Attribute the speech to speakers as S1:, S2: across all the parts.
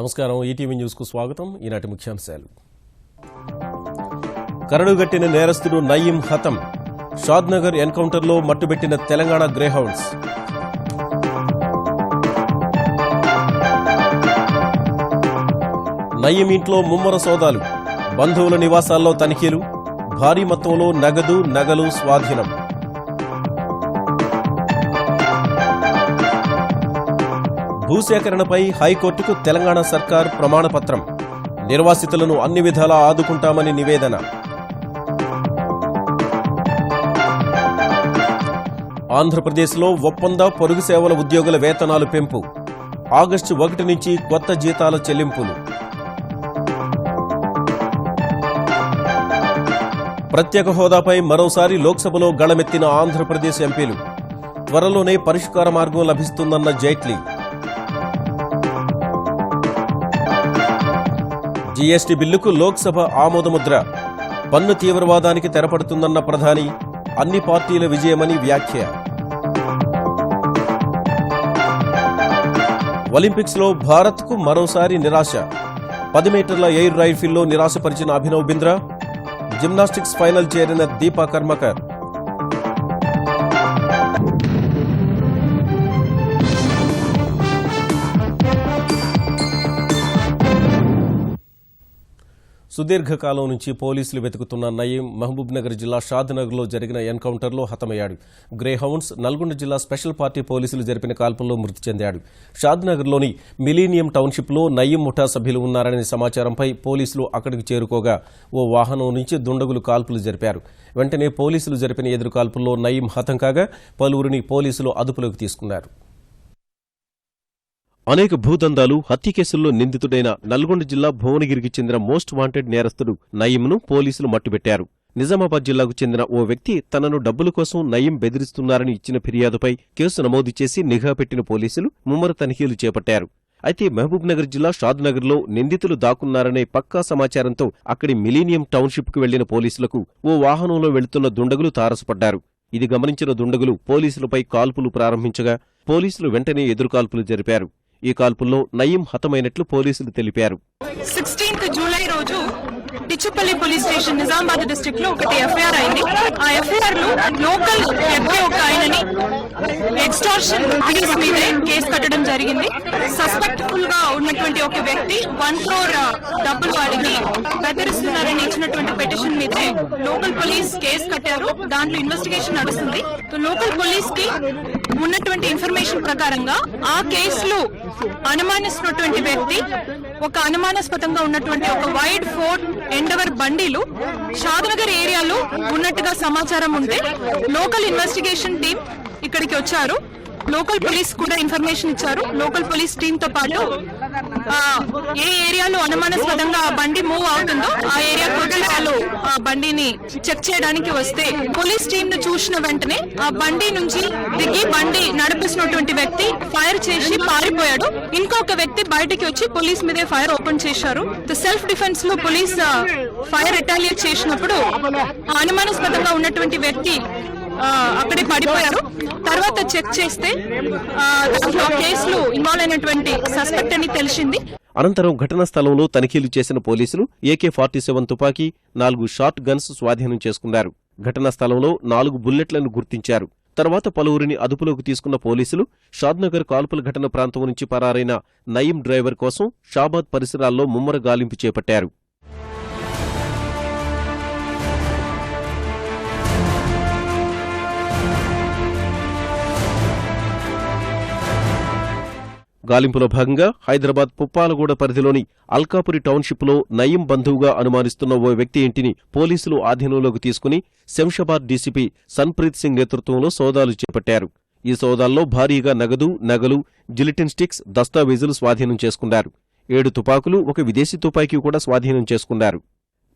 S1: నమస్కారం. ETV news కు స్వాగతం. ఈనాటి ముఖ్యాంశాలు. కరడుగట్టిన నేరస్తుడు నయీం హతం. షాద్నగర్ ఎన్కౌంటర్లో మట్టుబెట్టిన తెలంగాణ గ్రేహౌండ్స్. నయీం ఇంట్లో ముమ్మర సోదాలు. బంధువుల నివాసాల్లో తనిఖీలు. భారీ మొత్తంలో నగలు స్వాధీనం. భూసేకరణపై హైకోర్టుకు తెలంగాణ సర్కార్ ప్రమాణపత్రం. నిర్వాసితులను అన్ని విధాలా ఆదుకుంటామని నివేదన. ఆంధ్రప్రదేశ్లో ఒప్పంద పొరుగు సేవల ఉద్యోగుల వేతనాలు పెంపు. ఆగస్టు 1 నుంచి కొత్త జీతాల చెల్లింపులు. ప్రత్యేక హోదాపై మరోసారి లోక్సభలో గళమెత్తిన ఆంధ్రప్రదేశ్ ఎంపీలు. త్వరలోనే పరిష్కార మార్గం లభిస్తుందన్న జైట్లీ. జీఎస్టీ బిల్లుకు లోక్సభ ఆమోదముద్ర. పన్ను తీవ్రవాదానికి తెరపడుతుందన్న ప్రధాని. అన్ని పార్టీల విజయమని వ్యాఖ్య. ఒలింపిక్స్లో భారత్కు మరోసారి నిరాశ. 10 మీటర్ల ఎయిర్ రైఫిల్లో నిరాశపరిచిన అభినవ్ బింద్రా. జిమ్నాస్టిక్స్ ఫైనల్ చేరిన దీపా కర్మకర్. సుదీర్ఘకాలం నుంచి పోలీసులు వెతుకుతున్న నయీం మహబూబ్నగర్ జిల్లా షాద్నగర్లో జరిగిన ఎన్కౌంటర్లో హతమయ్యాడు. గ్రేహౌండ్స్ నల్గొండ జిల్లా స్పెషల్ పార్టీ పోలీసులు జరిపిన కాల్పుల్లో మృతి చెందాడు. షాద్నగర్లోని మిలీనియం టౌన్షిప్లో నయీం ముఠా సభ్యులు ఉన్నారనే సమాచారంపై పోలీసులు అక్కడికి చేరుకోగా ఓ వాహనం నుంచి దుండగులు కాల్పులు జరిపారు. వెంటనే పోలీసులు జరిపిన ఎదురు కాల్పుల్లో నయీం హతం కాగా పలువురిని పోలీసులు అదుపులోకి తీసుకున్నారు. అనేక భూదందాలు, హత్య కేసుల్లో నిందితుడైన నల్గొండ జిల్లా భువనగిరికి చెందిన మోస్ట్ వాంటెడ్ నేరస్తుడు నయీంను పోలీసులు మట్టుబెట్టారు. నిజామాబాద్ జిల్లాకు చెందిన ఓ వ్యక్తి తనను డబ్బుల కోసం నయీం బెదిరిస్తున్నారని ఇచ్చిన ఫిర్యాదుపై కేసు నమోదు చేసి నిఘా పెట్టిన పోలీసులు ముమ్మర తనిఖీలు చేపట్టారు. అయితే మహబూబ్నగర్ జిల్లా షాద్నగర్లో నిందితులు దాక్కున్నారనే పక్కా సమాచారంతో అక్కడి మిలీనియం టౌన్షిప్కు వెళ్లిన పోలీసులకు ఓ వాహనంలో వెళుతున్న దుండగులు తారసపడ్డారు. ఇది గమనించిన దుండగులు పోలీసులపై కాల్పులు ప్రారంభించగా పోలీసులు వెంటనే ఎదురుకాల్పులు జరిపారు. ఈ కాల్పుల్లో నయీం హతమైనట్లు పోలీసులు తెలిపారు.
S2: 16 జూలై రోజు టిచ్చుపల్లి పోలీస్ స్టేషన్ నిజామాబాద్ డిస్ట్రిక్ట్ లో ఒకటి ఎఫ్ఐఆర్ అయింది. ఆ ఎఫ్ఐఆర్ లో లోకల్ వ్యక్తి ఒక ఆయనని ఎక్స్టార్షన్ కేసు మీద కేసు కట్టడం జరిగింది. సస్పెక్ట్ఫుల్ గా ఉన్నటువంటి ఒక వ్యక్తి 1 crore డబ్బులు వాడికి బెదిరిస్తున్నారని ఇచ్చినటువంటి పిటిషన్ మీద లోకల్ పోలీస్ కేసు కట్టారు. దాంట్లో ఇన్వెస్టిగేషన్ నడుస్తుంది. లోకల్ పోలీస్ కి ఉన్నటువంటి ఇన్ఫర్మేషన్ ప్రకారంగా ఆ కేసులో అనుమానిస్తున్నటువంటి వ్యక్తి ఒక అనుమానాస్పదంగా ఉన్నటువంటి ఒక వైడ్ ఫోర్డ్ ఎండవర్ బండిలు షాద్నగర్ ఏరియాలో ఉన్నట్టుగా సమాచారం ఉంటే లోకల్ ఇన్వెస్టిగేషన్ టీం ఇక్కడికి వచ్చారు. లోకల్ పోలీస్ కూడా ఇన్ఫర్మేషన్ ఇచ్చారు. లోకల్ పోలీస్ టీమ్ తో పాటు ఏ ఏరియాలో అనుమానాస్పదంగా ఆ బండి మూవ్ అవుతుందో ఆ ఏరియా కూడా వాళ్ళు ఆ బండిని చెక్ చేయడానికి వస్తే పోలీస్ టీమ్ ను చూసిన వెంటనే ఆ బండి నుంచి దిగి బండి నడిపిస్తున్నటువంటి వ్యక్తి ఫైర్ చేసి పారిపోయాడు. ఇంకొక వ్యక్తి బయటకి వచ్చి పోలీస్ మీదే ఫైర్ ఓపెన్ చేశారు. సెల్ఫ్ డిఫెన్స్ లో పోలీస్ ఫైర్ రిటాలియేట్ చేసినప్పుడు అనుమానాస్పదంగా ఉన్నటువంటి వ్యక్తి అక్కడే పడిపోయారు. తర్వాత చెక్ చేస్తే కేసులో ఇన్వాల్వ్ అయినటువంటి సస్పెక్ట్ అని తెలిసింది.
S1: అనంతరం ఘటనా స్థలంలో తనిఖీలు చేసిన పోలీసులు AK-47 తుపాకీ, 4 షార్ట్ గన్స్ స్వాధీనం చేసుకున్నారు. ఘటనా స్థలంలో 4 బుల్లెట్లను గుర్తించారు. తర్వాత పలువురిని అదుపులోకి తీసుకున్న పోలీసులు షాద్నగర్ కాల్పుల ఘటన ప్రాంతం నుంచి పరారైన నయీం డ్రైవర్ కోసం షాబాద్ పరిసరాల్లో ముమ్మర గాలింపు చేపట్టారు. గాలింపులో భాగంగా హైదరాబాద్ పుప్పాలగూడ పరిధిలోని అల్కాపురి టౌన్షిప్లో నయీం బంధువుగా అనుమానిస్తున్న ఓ వ్యక్తి ఇంటిని పోలీసులు ఆధీనంలోకి తీసుకుని శంషాబాద్ డీసీపీ సన్ప్రీత్ సింగ్ నేతృత్వంలో సోదాలు చేపట్టారు. ఈ సోదాల్లో భారీగా నగలు, జిలిటిన్ స్టిక్స్, దస్తావేజులు స్వాధీనం చేసుకున్నారు. 7 తుపాకులు, 1 విదేశీ తుపాకీ కూడా స్వాధీనం చేసుకున్నారు.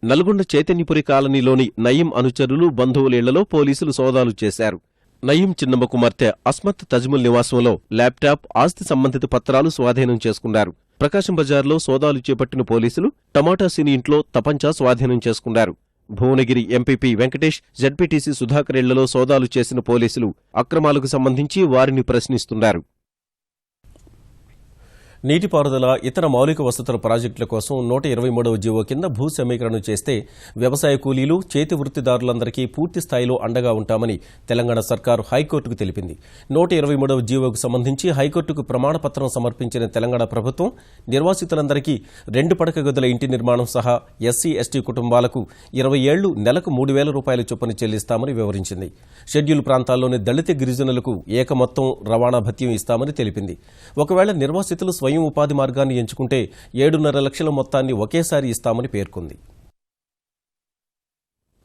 S1: నల్గొండ చైతన్యపురి కాలనీలోని నయీం అనుచరులు, బంధువులేళ్లలో పోలీసులు సోదాలు చేశారు. నయీం చిన్నమ్మ కుమార్తె అస్మత్ తజ్ముల్ నివాసంలో ల్యాప్టాప్, ఆస్తి సంబంధిత పత్రాలు స్వాధీనం చేసుకున్నారు. ప్రకాశం బజార్లో సోదాలు చేపట్టిన పోలీసులు టమాటా సినీ ఇంట్లో తపంచా స్వాధీనం చేసుకున్నారు. భువనగిరి ఎంపీపీ వెంకటేష్, జడ్పీటీసీ సుధాకర్ ఇళ్లలో సోదాలు చేసిన పోలీసులు అక్రమాలకు సంబంధించి వారిని ప్రశ్నిస్తున్నారు. నీటిపారుదల ఇతర మౌలిక వసతుల ప్రాజెక్టుల కోసం 123వ జీవో కింద భూ సమీకరణ చేస్తే వ్యవసాయ కూలీలు చేతి వృత్తిదారులందరికీ పూర్తి స్థాయిలో అండగా ఉంటామని తెలంగాణ సర్కారు హైకోర్టుకు తెలిపింది. 123వ జీవోకు సంబంధించి హైకోర్టుకు ప్రమాణపత్రం సమర్పించిన తెలంగాణ ప్రభుత్వం నిర్వాసితులందరికీ 2 పడక గదుల ఇంటి నిర్మాణం సహా ఎస్సీ ఎస్టీ కుటుంబాలకు 20 ఏళ్లు నెలకు 3,000 రూపాయల చొప్పున చెల్లిస్తామని వివరించింది. షెడ్యూల్ ప్రాంతాల్లోని దళిత గిరిజనులకు ఏకమొత్తం రవాణా భత్యం ఇస్తామని తెలిపింది. ఒకవేళ నిర్వాసితులు స్వయం ఉపాధి మార్గాన్ని ఎంచుకుంటే 7.5 లక్షల మొత్తాన్ని ఒకేసారి ఇస్తామని పేర్కొంది.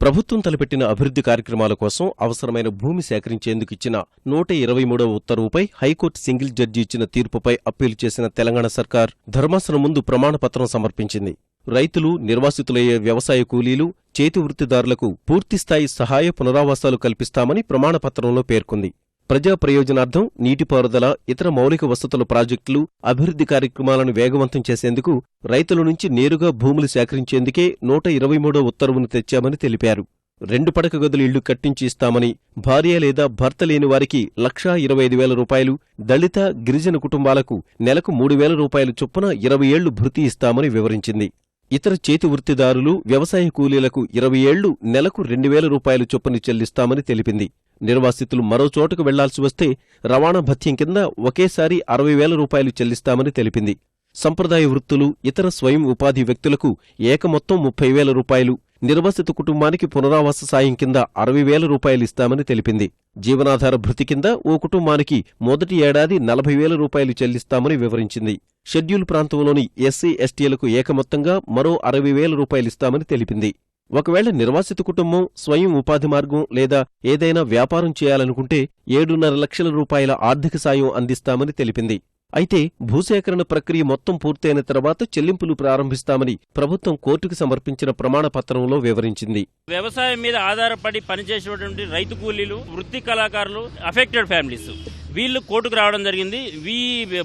S1: ప్రభుత్వం తలపెట్టిన అభివృద్ధి కార్యక్రమాల కోసం అవసరమైన భూమి సేకరించేందుకు ఇచ్చిన 123వ ఉత్తర్వుపై హైకోర్టు సింగిల్ జడ్జి ఇచ్చిన తీర్పుపై అప్పీలు చేసిన తెలంగాణ సర్కార్ ధర్మాసనం ముందు ప్రమాణపత్రం సమర్పించింది. రైతులు, నిర్వాసితులయ్యే వ్యవసాయ కూలీలు, చేతి వృత్తిదారులకు పూర్తిస్థాయి సహాయ పునరావాసాలు కల్పిస్తామని ప్రమాణపత్రంలో పేర్కొంది. ప్రజా ప్రయోజనార్థం నీటిపారుదల, ఇతర మౌలిక వసతుల ప్రాజెక్టులు, అభివృద్ధి కార్యక్రమాలను వేగవంతం చేసేందుకు రైతుల నుంచి నేరుగా భూములు సేకరించేందుకే 123వ ఉత్తర్వును తెచ్చామని తెలిపారు. 2 పడక గదుల ఇళ్లు కట్టించి ఇస్తామని, భార్య లేదా భర్త లేని వారికి 1,25,000 రూపాయలు, దళిత, గిరిజన కుటుంబాలకు నెలకు 3,000 రూపాయల చొప్పున 20 ఏళ్లు భృతి ఇస్తామని వివరించింది. ఇతర చేతి వృత్తిదారులు, వ్యవసాయ కూలీలకు 20 ఏళ్లు నెలకు 2,000 రూపాయలు చొప్పున చెల్లిస్తామని తెలిపింది. నిర్వాసితులు మరో చోటకు వెళ్లాల్సి వస్తే రవాణా భత్యం కింద ఒకేసారి 60,000 రూపాయలు చెల్లిస్తామని తెలిపింది. సంప్రదాయ వృత్తులు, ఇతర స్వయం ఉపాధి వ్యక్తులకు ఏకమొత్తం 30,000 రూపాయలు, నిర్వాసిత కుటుంబానికి పునరావాస సాయం కింద 60,000 రూపాయలు ఇస్తామని తెలిపింది. జీవనాధార భృతి కింద ఓ కుటుంబానికి మొదటి ఏడాది 40,000 రూపాయలు చెల్లిస్తామని వివరించింది. షెడ్యూల్ ప్రాంతంలోని ఎస్సీ ఎస్టీలకు ఏకమొత్తంగా మరో 60,000 రూపాయలిస్తామని తెలిపింది. ఒకవేళ నిర్వాసిత కుటుంబం స్వయం ఉపాధి మార్గం లేదా ఏదైనా వ్యాపారం చేయాలనుకుంటే 7.5 లక్షల రూపాయల ఆర్థిక సాయం అందిస్తామని తెలిపింది. అయితే భూసేకరణ ప్రక్రియ మొత్తం పూర్తయిన తర్వాత చెల్లింపులు ప్రారంభిస్తామని ప్రభుత్వం కోర్టుకు సమర్పించిన ప్రమాణపత్రంలో వివరించింది.
S3: వ్యవసాయం మీద ఆధారపడి పనిచేసేటువంటి రైతు కూలీలు, వృత్తి కళాకారులు, అఫెక్టెడ్ ఫ్యామిలీస్ వీళ్ళు కోర్టుకు రావడం జరిగింది.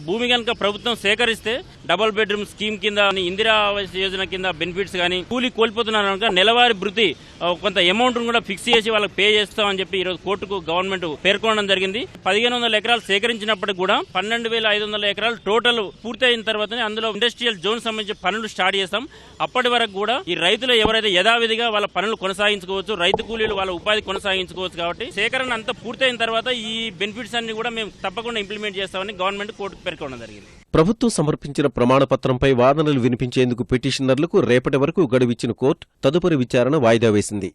S3: భూమి కనుక ప్రభుత్వం సేకరిస్తే డబుల్ బెడ్రూమ్ స్కీమ్ కింద, ఇందిరా ఆవాస్ యోజన కింద బెనిఫిట్స్ కానీ, కూలీ కోల్పోతున్నారు కనుక నెలవారీ భృతి కొంత అమౌంట్ కూడా ఫిక్స్ చేసి వాళ్ళకి పే చేస్తామని చెప్పి ఈరోజు కోర్టుకు గవర్నమెంట్ పేర్కొనడం జరిగింది. 1,500 ఎకరాలు సేకరించినప్పటికి కూడా 12,500 ఎకరాలు టోటల్ పూర్తయిన తర్వాతనే అందులో ఇండస్ట్రియల్ జోన్ సంబంధించి పనులు స్టార్ట్ చేస్తాం. అప్పటి వరకు కూడా ఈ రైతులు ఎవరైతే యథావిధిగా వాళ్ళ పనులు కొనసాగించుకోవచ్చు, రైతు కూలీలు వాళ్ళ ఉపాధి కొనసాగించుకోవచ్చు. కాబట్టి సేకరణ అంతా పూర్తయిన తర్వాత ఈ బెనిఫిట్స్ అన్ని కూడా మేము తప్పకుండా ఇంప్లిమెంట్ చేస్తామని గవర్నమెంట్ కోర్టుకు పేర్కొనడం జరిగింది.
S1: ప్రభుత్వం సమర్పించిన ప్రమాణపత్రంపై వాదనలు వినిపించేందుకు పిటిషనర్లకు రేపటి వరకు గడువిచ్చిన కోర్టు తదుపరి విచారణ వాయిదా వేసింది.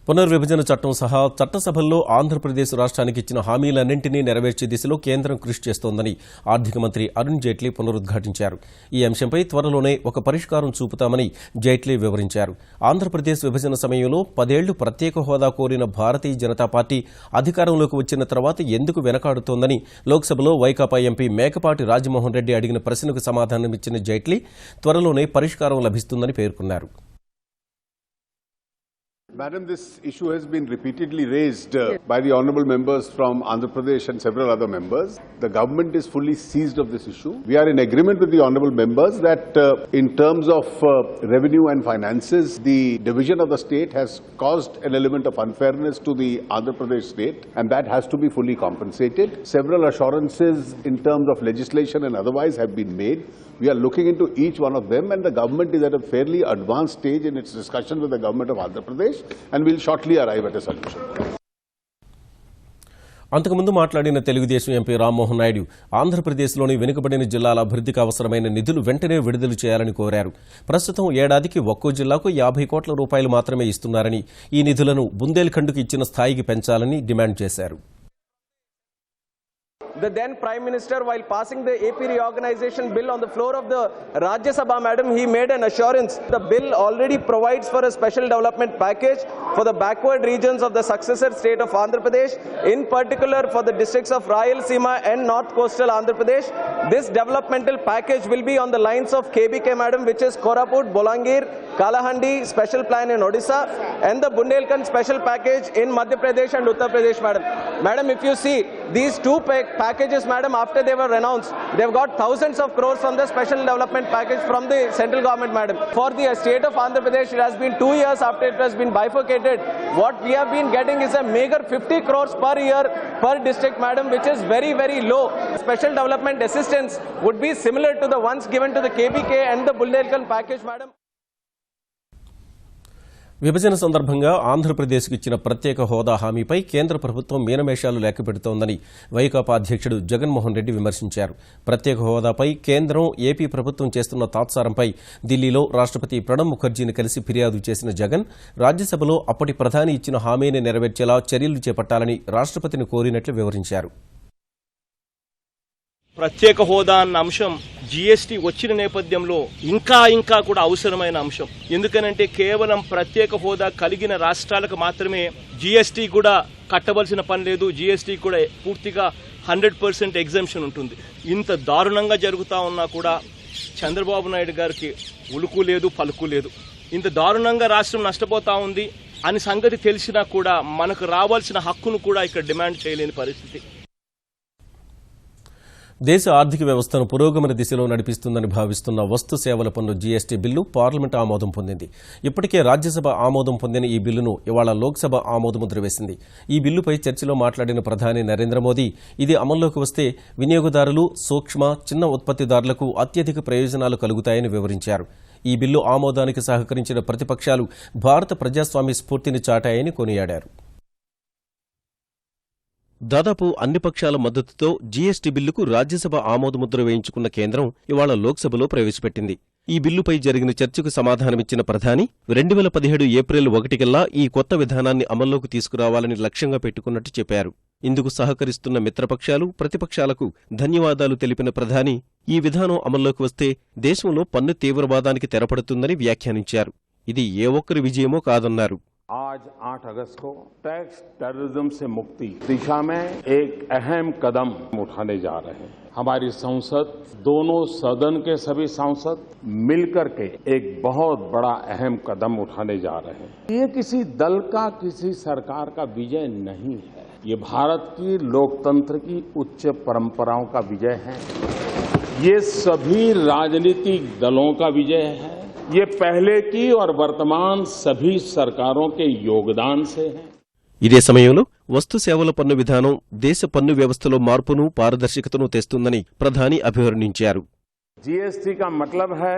S1: పునర్విభజన చట్టం సహా చట్టసభల్లో ఆంధ్రప్రదేశ్ రాష్ట్రానికి ఇచ్చిన హామీలన్నింటినీ నెరవేర్చే దిశలో కేంద్రం కృషి చేస్తోందని ఆర్థిక మంత్రి అరుణ్ జైట్లీ పునరుద్ఘాటించారు. ఈ అంశంపై త్వరలోనే ఒక పరిష్కారం చూపుతామని జైట్లీ వివరించారు. ఆంధ్రప్రదేశ్ విభజన సమయంలో 10 ఏళ్లు ప్రత్యేక హోదా కోరిన భారతీయ జనతా పార్టీ అధికారంలోకి వచ్చిన తర్వాత ఎందుకు వెనకాడుతోందని లోక్సభలో వైకాపా ఎంపీ మేకపాటి రాజమోహన్ రెడ్డి అడిగిన ప్రశ్నకు సమాధానమిచ్చిన జైట్లీ త్వరలోనే పరిష్కారం లభిస్తుందని పేర్కొన్నారు.
S4: Madam, this issue has been repeatedly raised by the honourable members from Andhra Pradesh and several other members. The government is fully seized of this issue. We are in agreement with the honourable members that in terms of revenue and finances, the division of the state has caused an element of unfairness to the Andhra Pradesh state, and that has to be fully compensated. Several assurances in terms of legislation and otherwise have been made. We are looking into each one of them, and the government is at a fairly advanced stage in its discussion with the government of Andhra Pradesh, and will shortly arrive at a solution.
S1: అంతకుముందు మాట్లాడిన Telugu Desam MP Rammohan Naidu ఆంధ్రప్రదేశ్లోని వెనుకబడిన జిల్లాల అభివృద్ధికి అవసరమైన నిధులు వెంటనే విడుదల చేయాలని కోరారు. ప్రస్తుతం ఏడాదికి ఒక్కో జిల్లాకు 50 కోట్ల రూపాయలు మాత్రమే ఇస్తున్నారని, ఈ నిధులను బుందేల్ఖండ్కు ఇచ్చిన స్థాయికి పెంచాలని డిమాండ్ చేశారు.
S5: The then Prime Minister, while passing the AP reorganization bill on the floor of the Rajya Sabha, madam, he made an assurance. The bill already provides for a special development package for the backward regions of the successor state of Andhra Pradesh, in particular for the districts of Rayalaseema and North Coastal Andhra Pradesh. This developmental package will be on the lines of KBK, madam, which is Koraput, Bolangir, Kalahandi special plan in Odisha, and the Bundelkhand special package in Madhya Pradesh and Uttar Pradesh, madam. Madam, if you see, these two packages packages, madam, after they were announced, they've got thousands of crores from the special development package from the central government, madam. For the state of Andhra Pradesh, it has been 2 years after it has been bifurcated. What we have been getting is a meager 50 crores per year per district, madam, which is very, very low. Special development assistance would be similar to the ones given to the KBK and the Bundelkhand package, madam.
S1: విభజన సందర్భంగా ఆంధ్రప్రదేశ్కు ఇచ్చిన ప్రత్యేక హోదా హామీపై కేంద్ర ప్రభుత్వం మీనమేషాలు లెక్కపెడుతోందని వైకాపా అధ్యక్షుడు జగన్మోహన్ రెడ్డి విమర్శించారు. ప్రత్యేక హోదాపై కేంద్రం ఏపీ ప్రభుత్వం చేస్తున్న తాత్సారంపై ఢిల్లీలో రాష్ట్రపతి ప్రణబ్ ముఖర్జీని కలిసి ఫిర్యాదు చేసిన జగన్ రాజ్యసభలో అప్పటి ప్రధాని ఇచ్చిన హామీని నెరవేర్చేలా చర్యలు చేపట్టాలని రాష్ట్రపతిని కోరినట్లు వివరించారు.
S6: ప్రత్యేక హోదా అన్న అంశం జీఎస్టీ వచ్చిన నేపథ్యంలో ఇంకా కూడా అవసరమైన అంశం. ఎందుకనంటే కేవలం ప్రత్యేక హోదా కలిగిన రాష్ట్రాలకు మాత్రమే జీఎస్టీ కూడా కట్టవలసిన పని లేదు. జీఎస్టీ కూడా పూర్తిగా 100% ఎగ్జంప్షన్ ఉంటుంది. ఇంత దారుణంగా జరుగుతూ ఉన్నా కూడా చంద్రబాబు నాయుడు గారికి ఉలుకు లేదు, పలుకు లేదు. ఇంత దారుణంగా రాష్ట్రం నష్టపోతా ఉంది అని సంగతి తెలిసినా కూడా మనకు రావాల్సిన హక్కును కూడా ఇక్కడ డిమాండ్ చేయలేని పరిస్థితి.
S1: దేశ ఆర్థిక వ్యవస్థను పురోగమన దిశలో నడిపిస్తుందని భావిస్తున్న వస్తు సేవల పన్ను జీఎస్టీ బిల్లు పార్లమెంట్ ఆమోదం పొందింది. ఇప్పటికే రాజ్యసభ ఆమోదం పొందిన ఈ బిల్లును ఇవాళ లోక్సభ ఆమోదముద్ర వేసింది. ఈ బిల్లుపై చర్చలో మాట్లాడిన ప్రధాని నరేంద్ర మోదీ ఇది అమల్లోకి వస్తే వినియోగదారులు, సూక్ష్మ, చిన్న ఉత్పత్తిదారులకు అత్యధిక ప్రయోజనాలు కలుగుతాయని వివరించారు. ఈ బిల్లు ఆమోదానికి సహకరించిన ప్రతిపక్షాలు భారత ప్రజాస్వామ్య స్ఫూర్తిని చాటాయని కొనియాడారు. దాదాపు అన్ని పక్షాల మద్దతుతో జీఎస్టీ బిల్లుకు రాజ్యసభ ఆమోదముద్ర వేయించుకున్న కేంద్రం ఇవాళ లోక్సభలో ప్రవేశపెట్టింది. ఈ బిల్లుపై జరిగిన చర్చకు సమాధానమిచ్చిన ప్రధాని 2017 ఏప్రిల్ 1 కల్లా ఈ కొత్త విధానాన్ని అమల్లోకి తీసుకురావాలని లక్ష్యంగా పెట్టుకున్నట్టు చెప్పారు. ఇందుకు సహకరిస్తున్న మిత్రపక్షాలు, ప్రతిపక్షాలకు ధన్యవాదాలు తెలిపిన ప్రధాని ఈ విధానం అమల్లోకి వస్తే దేశంలో పన్ను తీవ్రవాదానికి తెరపడుతుందని వ్యాఖ్యానించారు. ఇది ఏ ఒక్కరి విజయమో కాదన్నారు.
S7: आज 8 अगस्त को टैक्स टेररिज्म से मुक्ति दिशा में एक अहम कदम उठाने जा रहे हैं. हमारी संसद, दोनों सदन के सभी सांसद मिलकर के एक बहुत बड़ा अहम कदम उठाने जा रहे हैं. ये किसी दल का, किसी सरकार का विजय नहीं है. ये भारत की लोकतंत्र की उच्च परंपराओं का विजय है. ये सभी राजनीतिक दलों का विजय है. ये पहले की और वर्तमान सभी सरकारों के योगदान से है.
S1: ఇదే సమయంలో వస్తు సేవల పన్ను విధానం దేశ పన్ను వ్యవస్థలో మార్పును, పారదర్శకతను తెస్తుందని ప్రధాని అభివర్ణించారు.
S7: जीएसटी का मतलब है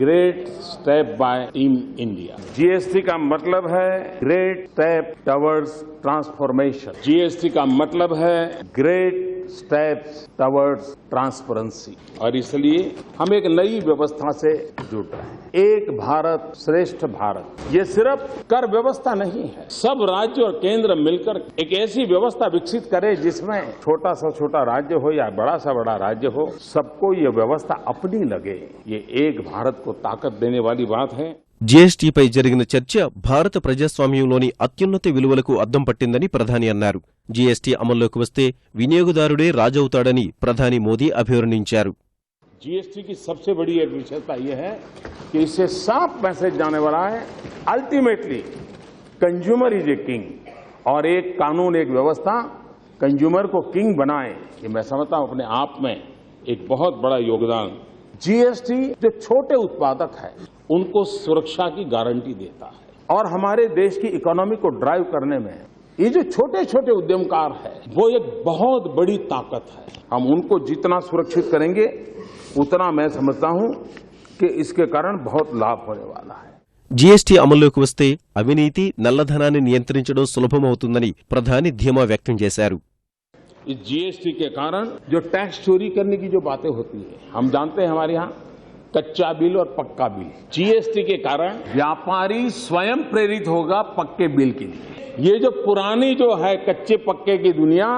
S7: great step by team India. GST का मतलब है great step towards transformation. GST का मतलब है ग्रेट स्टेप्स टवर्ड्स ट्रांसपेरेंसी. और इसलिए हम एक नई व्यवस्था से जुड़ रहे हैं. एक भारत श्रेष्ठ भारत. ये सिर्फ कर व्यवस्था नहीं है. सब राज्य और केंद्र मिलकर एक ऐसी व्यवस्था विकसित करे जिसमें छोटा सा छोटा राज्य हो या बड़ा सा बड़ा राज्य हो, सबको ये व्यवस्था अपनी लगे. ये एक भारत को ताकत देने वाली बात है.
S1: జీఎస్టీపై జరిగిన చర్చ భారత ప్రజాస్వామ్యంలోని అత్యున్నత విలువలకు అద్దం పట్టిందని ప్రధాని అన్నారు. జీఎస్టీ అమల్లోకి వస్తే వినియోగదారుడే రాజవుతాడని ప్రధాని మోదీ అభివర్ణించారు.
S7: जीएसटी की सबसे बड़ी एक विशेषता यह है कि इससे साफ मैसेज जाने वाला है, ultimately consumer is a king. और एक कानून, एक व्यवस्था कंज्यूमर को किंग बनाए, ये मैं समझता हूं अपने आप में एक बहुत बड़ा योगदान. जीएसटी जो छोटे उत्पादक है उनको सुरक्षा की गारंटी देता है. और हमारे देश की इकोनॉमी को ड्राइव करने में ये जो छोटे छोटे उद्यमकार है वो एक बहुत बड़ी ताकत है. हम उनको जितना सुरक्षित करेंगे उतना मैं समझता हूं कि इसके कारण बहुत लाभ होने वाला है.
S1: జీఎస్టీ అమల్లోకి వస్తే అవినీతి, నల్లధనాన్ని నియంత్రించడం సులభమవుతుందని ప్రధాని ధీమా వ్యక్తం చేశారు.
S7: इस जीएसटी के कारण जो टैक्स चोरी करने की जो बातें होती है, हम जानते हैं हमारे यहाँ कच्चा बिल और पक्का बिल. जीएसटी के कारण व्यापारी स्वयं प्रेरित होगा पक्के बिल के लिए. ये जो पुरानी जो है कच्चे पक्के की दुनिया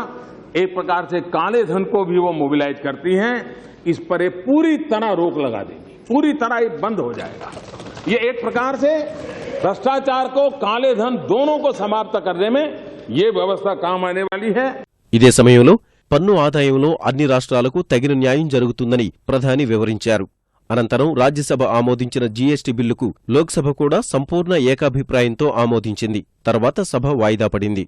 S7: एक प्रकार से काले धन को भी वो मोबिलाइज करती है. इस पर ये पूरी तरह रोक लगा देगी. पूरी तरह ये बंद हो जाएगा. ये एक प्रकार से भ्रष्टाचार को, काले धन दोनों को समाप्त करने में ये व्यवस्था काम आने वाली है.
S1: ఇదే సమయంలో పన్ను ఆదాయంలో అన్ని రాష్ట్రాలకు తగిన న్యాయం జరుగుతుందని ప్రధాని వివరించారు. అనంతరం రాజ్యసభ ఆమోదించిన జీఎస్టీ బిల్లుకు లోక్సభ కూడా సంపూర్ణ ఏకాభిప్రాయంతో ఆమోదించింది. తర్వాత సభ వాయిదా పడింది.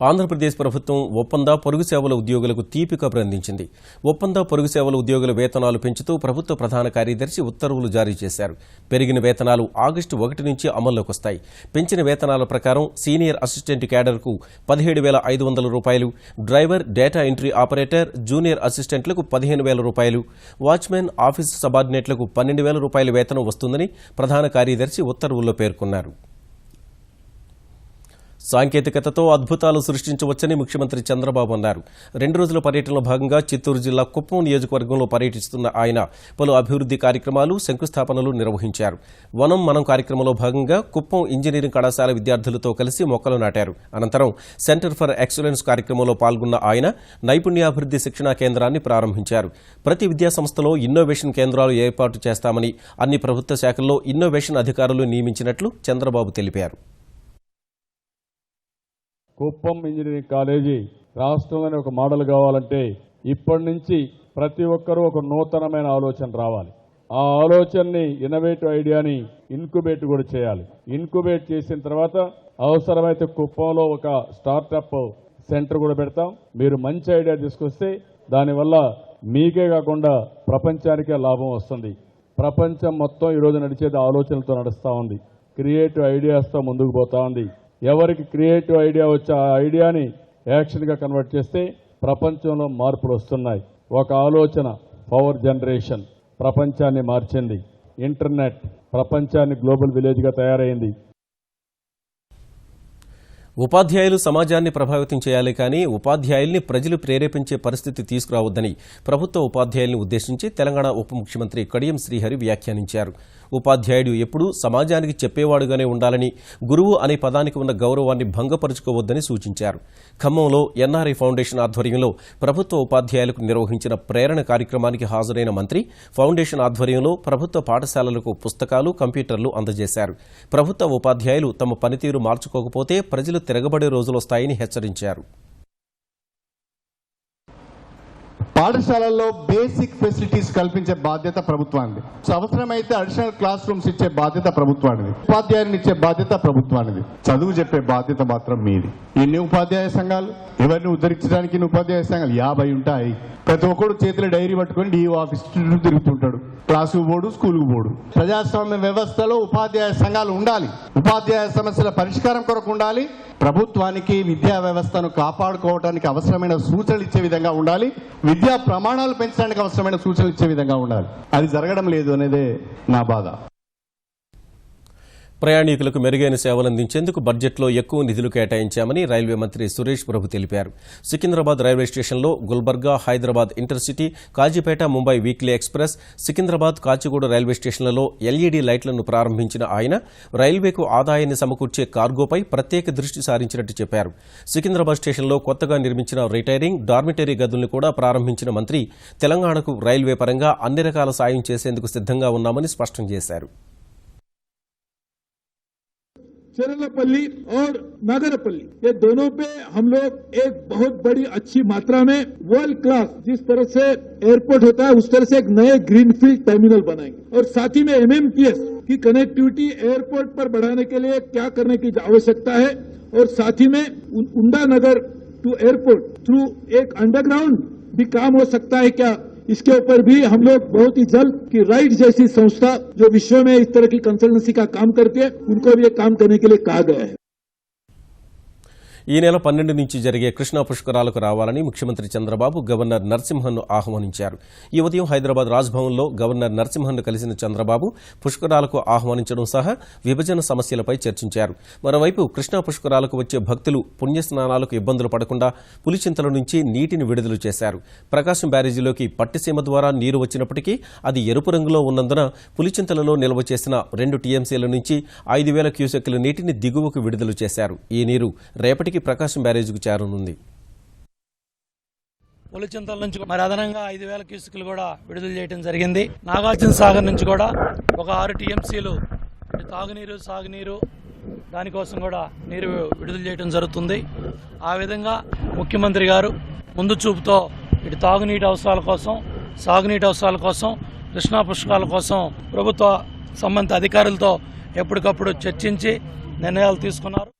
S1: ఆంధ్రప్రదేశ్ ప్రభుత్వం ఒప్పంద పొరుగు సేవల ఉద్యోగులకు తీపి కబురు అందించింది. ఒప్పంద పొరుగు సేవల ఉద్యోగుల వేతనాలు పెంచుతూ ప్రభుత్వ ప్రధాన కార్యదర్శి ఉత్తర్వులు జారీ చేశారు. పెరిగిన వేతనాలు ఆగస్టు 1 నుంచి అమల్లోకి వస్తాయి. పెంచిన వేతనాల ప్రకారం సీనియర్ అసిస్టెంట్ క్యాడర్కు 17,500 రూపాయలు, driver, data entry operator, junior అసిస్టెంట్లకు 15,000 రూపాయలు, వాచ్మెన్, ఆఫీస్ సబార్డినేట్లకు 12,000 రూపాయల వేతనం వస్తుందని ప్రధాన కార్యదర్శి ఉత్తర్వుల్లో పేర్కొన్నారు. సాంకేతికతతో అద్భుతాలు సృష్టించవచ్చని ముఖ్యమంత్రి చంద్రబాబు అన్నారు. 2 రోజుల పర్యటనలో భాగంగా చిత్తూరు జిల్లా కుప్పం నియోజకవర్గంలో పర్యటిస్తున్న ఆయన పలు అభివృద్ది కార్యక్రమాలు, శంకుస్థాపనలు నిర్వహించారు. వనం మనం కార్యక్రమంలో భాగంగా కుప్పం ఇంజనీరింగ్ కళాశాల విద్యార్థులతో కలిసి మొక్కలు నాటారు. అనంతరం సెంటర్ ఫర్ ఎక్సలెన్స్ కార్యక్రమంలో పాల్గొన్న ఆయన నైపుణ్యాభివృద్ది శిక్షణా కేంద్రాన్ని ప్రారంభించారు. ప్రతి విద్యాసంస్థలో ఇన్నోవేషన్ కేంద్రాలు ఏర్పాటు చేస్తామని, అన్ని ప్రభుత్వ శాఖల్లో ఇన్నోవేషన్ అధికారులు నియమించినట్లు చంద్రబాబు తెలిపారు.
S8: కుప్పం ఇంజనీరింగ్ కాలేజీ రాష్ట్రంలోనే ఒక మోడల్ కావాలంటే ఇప్పటి నుంచి ప్రతి ఒక్కరూ ఒక నూతనమైన ఆలోచన రావాలి. ఆ ఆలోచనని, ఇన్నోవేటివ్ ఐడియాని ఇన్క్యుబేట్ కూడా చేయాలి. ఇన్క్యుబేట్ చేసిన తర్వాత అవసరమైతే కుప్పంలో ఒక స్టార్టప్ సెంటర్ కూడా పెడతాం. మీరు మంచి ఐడియా తీసుకొస్తే దానివల్ల మీకే కాకుండా ప్రపంచానికే లాభం వస్తుంది. ప్రపంచం మొత్తం ఈరోజు నడిచేది ఆలోచనలతో నడుస్తూ ఉంది. క్రియేటివ్ ఐడియాస్తో ముందుకు పోతా ఉంది. ఎవరికి క్రియేటివ్ ఐడియా వచ్చే ఆ ఐడియాని యాక్షన్గా కన్వర్ట్ చేస్తే ప్రపంచంలో మార్పులు వస్తున్నాయి. ఒక ఆలోచన పవర్ జనరేషన్ ప్రపంచాన్ని మార్చింది. ఇంటర్నెట్ ప్రపంచాన్ని గ్లోబల్ విలేజ్గా తయారైంది.
S1: ఉపాధ్యాయులు సమాజాన్ని ప్రభావితం చేయాలి కానీ ఉపాధ్యాయుల్ని ప్రజలు ప్రేరేపించే పరిస్థితి తీసుకురావద్దని ప్రభుత్వ ఉపాధ్యాయుల్ని ఉద్దేశించి తెలంగాణ ఉప ముఖ్యమంత్రి కడియం శ్రీహరి వ్యాఖ్యానించారు. ఉపాధ్యాయుడు ఎప్పుడూ సమాజానికి చెప్పేవాడుగానే ఉండాలని, గురువు అనే పదానికి ఉన్న గౌరవాన్ని భంగపరుచుకోవద్దని సూచించారు. ఖమ్మంలో ఎన్ఆర్ఐ ఫౌండేషన్ ఆధ్వర్యంలో ప్రభుత్వ ఉపాధ్యాయులకు నిర్వహించిన ప్రేరణ కార్యక్రమానికి హాజరైన మంత్రి ఫౌండేషన్ ఆధ్వర్యంలో ప్రభుత్వ పాఠశాలలకు పుస్తకాలు, కంప్యూటర్లు అందజేశారు. ప్రభుత్వ ఉపాధ్యాయులు తమ పనితీరు మార్చుకోకపోతే ప్రజలు తిరగబడే రోజులొస్తాయని హెచ్చరించారు.
S9: పాఠశాలల్లో బేసిక్ ఫెసిలిటీస్ కల్పించే బాధ్యత ప్రభుత్వానిది. అవసరమైతే అడిషనల్ క్లాస్ రూమ్స్ ఇచ్చే బాధ్యత ప్రభుత్వానిది. ఉపాధ్యాయుని ఇచ్చే బాధ్యత ప్రభుత్వానిది. చదువు చెప్పే బాధ్యత మాత్రం మీది. ఎన్ని ఉపాధ్యాయ సంఘాలు, ఎవరిని ఉద్ధరించడానికి ఉపాధ్యాయ సంఘాలు 50 ఉంటాయి. ప్రతి ఒక్కడు చేతిలో డైరీ పట్టుకొని డిఓ ఆఫీస్ తిరుగుతుంటాడు. క్లాసుకు పోడు, స్కూలుకు పోడు. ప్రజాస్వామ్య వ్యవస్థలో ఉపాధ్యాయ సంఘాలు ఉండాలి. ఉపాధ్యాయ సమస్యల పరిష్కారం కొరకు ఉండాలి. ప్రభుత్వానికి విద్యా వ్యవస్థను కాపాడుకోవడానికి అవసరమైన సూచనలు ఇచ్చే విధంగా ఉండాలి. విద్యా ప్రమాణాలు పెంచడానికి అవసరమైన సూచనలు ఇచ్చే విధంగా ఉండాలి. అది జరగడం లేదు అనేదే నా బాధ.
S1: ప్రయాణికులకు మెరుగైన సేవలందించేందుకు బడ్జెట్లో ఎక్కువ నిధులు కేటాయించామని రైల్వే మంత్రి సురేష్ ప్రభు తెలిపారు. సికింద్రాబాద్ రైల్వే స్టేషన్లో Gulbarga, Hyderabad intercity, Kazipet, Mumbai weekly express, Secunderabad, Kacheguda railway స్టేషన్లలో ఎల్ఈడీ లైట్లను ప్రారంభించిన ఆయన రైల్వేకు ఆదాయాన్ని సమకూర్చే కార్గోపై ప్రత్యేక దృష్టి సారించినట్టు చెప్పారు. సికింద్రాబాద్ స్టేషన్లో కొత్తగా నిర్మించిన రిటైరింగ్, డార్మిటరీ గదులను కూడా ప్రారంభించిన మంత్రి తెలంగాణకు రైల్వే పరంగా అన్ని రకాల సాయం చేసేందుకు సిద్ధంగా ఉన్నామని స్పష్టం చేశారు.
S10: चरलपल्ली और नागरपल्ली ये दोनों पे हम लोग एक बहुत बड़ी अच्छी मात्रा में वर्ल्ड क्लास जिस तरह से एयरपोर्ट होता है उस तरह से एक नए ग्रीनफील्ड टर्मिनल बनाएंगे और साथ ही में एमएमटीएस की कनेक्टिविटी एयरपोर्ट पर बढ़ाने के लिए क्या करने की आवश्यकता है और साथ ही में उंडा नगर टू एयरपोर्ट थ्रू एक अंडरग्राउंड भी काम हो सकता है क्या, इसके ऊपर भी हम लोग बहुत ही जल्द की राइट जैसी संस्था जो विश्व में इस तरह की कंसल्टेंसी का काम करती है उनको भी ये काम करने के लिए कहा गया है.
S1: ఈ నెల 12 నుంచి జరిగే కృష్ణా పుష్కరాలకు రావాలని ముఖ్యమంత్రి చంద్రబాబు గవర్నర్ నరసింహన్ను ఆహ్వానించారు. ఈ ఉదయం హైదరాబాద్ రాజ్భవన్లో గవర్నర్ నరసింహన్ను కలిసిన చంద్రబాబు పుష్కరాలకు ఆహ్వానించడం సహా విభజన సమస్యలపై చర్చించారు. మరోవైపు కృష్ణా పుష్కరాలకు వచ్చే భక్తులు పుణ్యస్నానాలకు ఇబ్బందులు పడకుండా పులిచింతల నుంచి నీటిని విడుదల చేశారు. ప్రకాశం బ్యారేజీలోకి పట్టిసీమ ద్వారా నీరు వచ్చినప్పటికీ అది ఎరుపు రంగులో ఉన్నందున పులిచింతలలో నిల్వ చేసిన 2 టీఎంసీల నుంచి 5,000 క్యూసెక్కుల నీటిని దిగువకు విడుదల చేశారు. ఈ నీరు రేపటికి ప్రకాశం బ్యారేజీకు చేరనుంది.
S11: పులిచింతల నుంచి మరి అదనంగా 5,000 క్యూసెక్కులు కూడా విడుదల చేయడం జరిగింది. నాగార్జున సాగర్ నుంచి కూడా ఒక 6 టీఎంసీలు తాగునీరు, సాగునీరు దానికోసం కూడా నీరు విడుదల చేయడం జరుగుతుంది. ఆ విధంగా ముఖ్యమంత్రి గారు ముందు చూపుతో ఇటు తాగునీటి అవసరాల కోసం, సాగునీటి అవసరాల కోసం, కృష్ణా పుష్కరాల కోసం ప్రభుత్వ సంబంధిత అధికారులతో ఎప్పటికప్పుడు చర్చించి నిర్ణయాలు తీసుకున్నారు.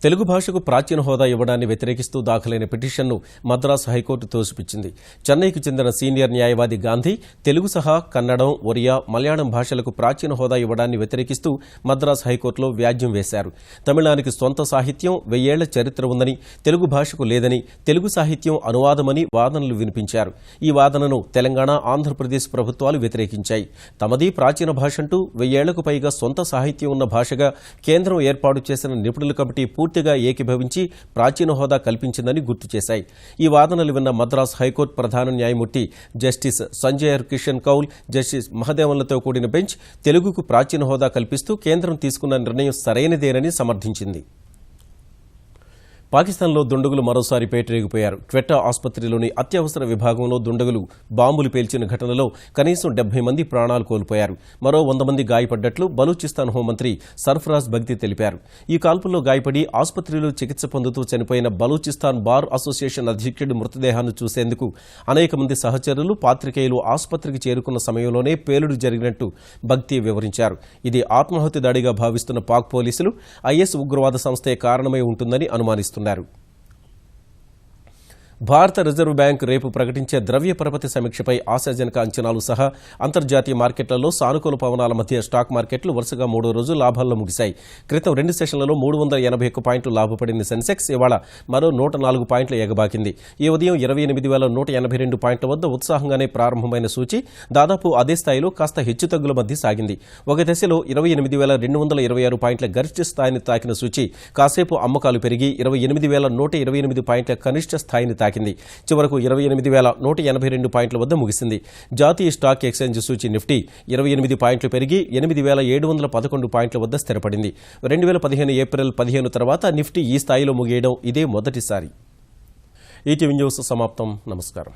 S1: తెలుగు భాషకు ప్రాచీన హోదా ఇవ్వడాన్ని వ్యతిరేకిస్తూ దాఖలైన పిటిషన్ను మద్రాసు హైకోర్టు తోసిపుచ్చింది. చెన్నైకి చెందిన సీనియర్ న్యాయవాది గాంధీ తెలుగు సహా కన్నడం, ఒరియా, మలయాళం భాషలకు ప్రాచీన హోదా ఇవ్వడాన్ని వ్యతిరేకిస్తూ మద్రాసు హైకోర్టులో వ్యాజ్యం వేశారు. తమిళానికి సొంత సాహిత్యం, 1000 ఏళ్ల చరిత్ర ఉందని, తెలుగు భాషకు లేదని, తెలుగు సాహిత్యం అనువాదమని వాదనలు వినిపించారు. ఈ వాదనను తెలంగాణ, ఆంధ్రప్రదేశ్ ప్రభుత్వాలు వ్యతిరేకించాయి. తమది ప్రాచీన భాషంటూ 1000 ఏళ్లకు పైగా సొంత సాహిత్యం ఉన్న భాషగా కేంద్రం ఏర్పాటు చేసిన నిపుణుల కమిటీ పూర్తిగా ఏకీభవించి ప్రాచీన హోదా కల్పించిందని గుర్తు చేశాయి. ఈ వాదనలు విన్న మద్రాసు హైకోర్టు ప్రధాన న్యాయమూర్తి జస్టిస్ సంజయ్ కిషన్ కౌల్, జస్టిస్ మహదేవన్లతో కూడిన బెంచ్ తెలుగుకు ప్రాచీన హోదా కల్పిస్తూ కేంద్రం తీసుకున్న నిర్ణయం సరైనదేనని సమర్థించింది. పాకిస్తాన్లో దుండగులు మరోసారి పేటరేగిపోయారు. క్వెట్టా ఆసుపత్రిలోని అత్యవసర విభాగంలో దుండగులు బాంబులు పేల్చిన ఘటనలో కనీసం 70 మంది ప్రాణాలు కోల్పోయారు. మరో 100 మంది గాయపడ్డట్లు బలూచిస్తాన్ హోంమంత్రి సర్ఫరాజ్ బగ్తి తెలిపారు. ఈ కాల్పుల్లో గాయపడి ఆసుపత్రిలో చికిత్స పొందుతూ చనిపోయిన బలూచిస్తాన్ బార్ అసోసియేషన్ అధ్యక్షుడి మృతదేహాన్ని చూసేందుకు అనేక మంది సహచరులు, పాత్రికేయులు ఆసుపత్రికి చేరుకున్న సమయంలోనే పేలుడు జరిగినట్టు బగ్తి వివరించారు. ఇది ఆత్మాహుతి దాడిగా భావిస్తున్న పాక్ పోలీసులు ఐఎస్ ఉగ్రవాద సంస్థే కారణమై ఉంటుందని అనుమానిస్తున్నారు. భారత రిజర్వ్ బ్యాంక్ రేపు ప్రకటించే ద్రవ్య పరపతి సమీక్షపై ఆశాజనక అంచనాలు సహా అంతర్జాతీయ మార్కెట్లలో సానుకూల పవనాల మధ్య స్టాక్ మార్కెట్లు వరుసగా 3వ రోజు లాభాల్లో ముగిశాయి. క్రితం 2 సెషన్లలో 381 పాయింట్లు లాభపడిన సెన్సెక్స్ ఇవాళ మరో 104 పాయింట్లు ఎగబాకింది. ఈ ఉదయం 28,182 పాయింట్ల వద్ద ఉత్సాహంగానే ప్రారంభమైన సూచి దాదాపు అదే స్థాయిలో కాస్త హెచ్చుతగ్గుల మధ్య సాగింది. ఒక దశలో 28,226 పాయింట్ల గరిష్ట స్థాయిని తాకిన సూచి కాసేపు అమ్మకాలు పెరిగి 28,128 పాయింట్ల కనిష్ట స్థాయిని తాకింది. చివరకు 28,182 పాయింట్ల వద్ద ముగిసింది. జాతీయ స్టాక్ ఎక్స్చేంజ్ సూచి నిఫ్టీ 28 పాయింట్లు పెరిగి 8,711 పాయింట్ల వద్ద స్థిరపడింది. 2015 ఏప్రిల్ 15 తర్వాత నిఫ్టీ ఈ స్థాయిలో ముగియడం ఇదే మొదటిసారి. ఈటీవీ న్యూస్ సమాప్తం. నమస్కారం.